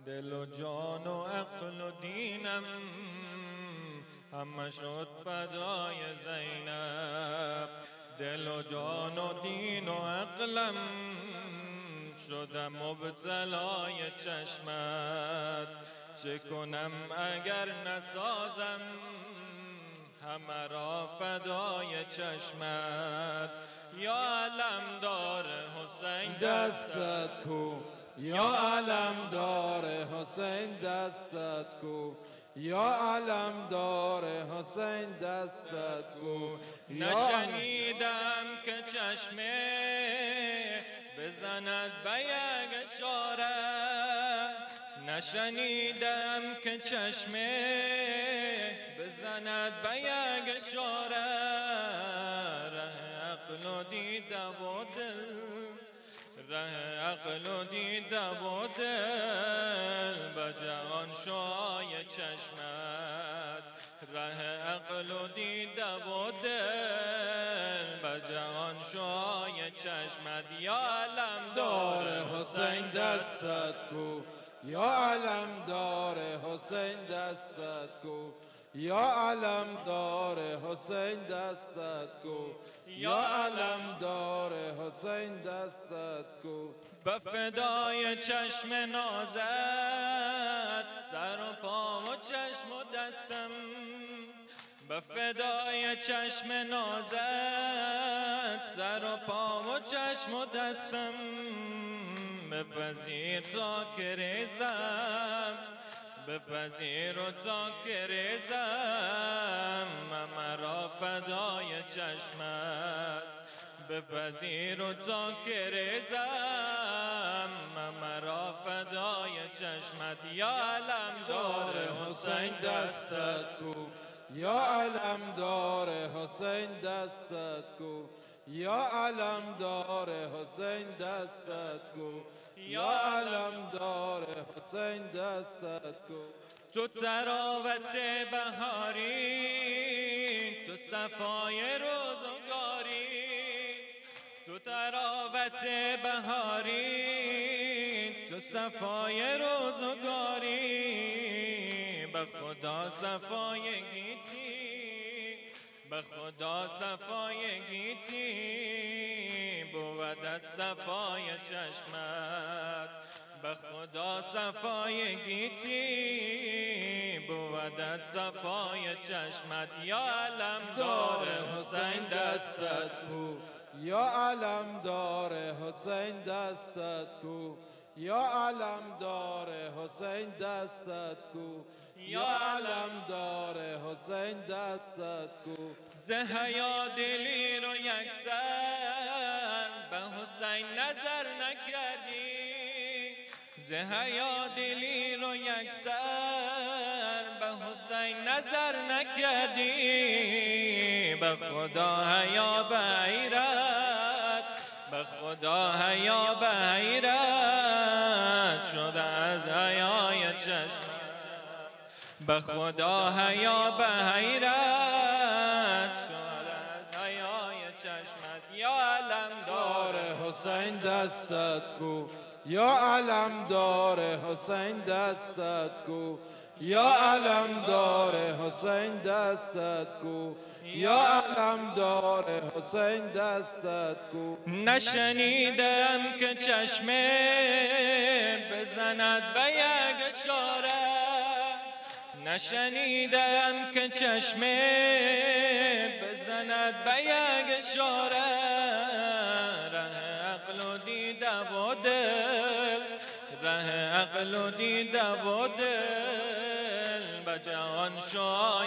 دل و جان و عقل و دینم همه شد فدای زینب. دل و جان و دین و عقلم شدم مبتلای چشمت. چه کنم اگر نسازم همه را فدای چشمت. یا علمدار حسین دستت کو، یا علمدار حسین دستت کو، یا علمدار حسین دستت کو. نشنیدم که چشمه بزند به یک اشاره، نشنیدم که چشمه بزند به یک اشاره. ره عقل و دیده و دل، ره عقل و دیده و دل به جهان شوهای چشمت. ره عقل و دیده و دل به جهان شوهای چشمت. یا علمدار حسین دستت کو، یا علمدار حسین دستت کو، یا علمدار حسین دستت کو، یا علمدار حسین دستت کو. به فدای چشم نازت سر و پا و چشم و دستم، به فدای چشم نازت سر و پا و چشم و دستم. بپذیر تا که ریزم، بپذیر و تا که ریزم مرا فدای چشمت. بپذیر و تا که ریزم مرا فدای چشمت. یا علمدار حسین دستت کو، یا علمدار حسین دستت کو، یا علمدار حسین دستت کو، یا علمدار حسین دستت کو. تو تراوت بهاری، تو صفای روزگاری، تو تراوت بهاری، تو صفای روزگاری. به خدا صفای گیتی، به خدا صفای گیتی بود از صفای چشمت. به خدا صفای گیتی بود از صفای چشمت. یا علمدار حسین دستت کو، یا علمدار حسین دستت کو، یا علمدار حسین دستت کو، یا علمدار حسین دستت کو. ز حیا دلی رو یکسر به حسین نظر نکردی، ز حیا دلی رو یکسر به حسین نظر نکردی. به خدا حیا به غیرت، به خدا حیا به غیرت شده از حیای چشمت. به خدا حیا به غیرت شده از حیای چشمت. یا علمدار حسین دستت کو، یا علمدار حسین دستت کو، یا علمدار حسین دستت کو، یا علمدار حسین دستت کو. نشنیدم که چشمه بزند به یک اشاره، نشنیدم که چشمه بزند به یک اشاره. ره عقل و دیده و دل، ره عقل و دیده و دل به جهان شوهای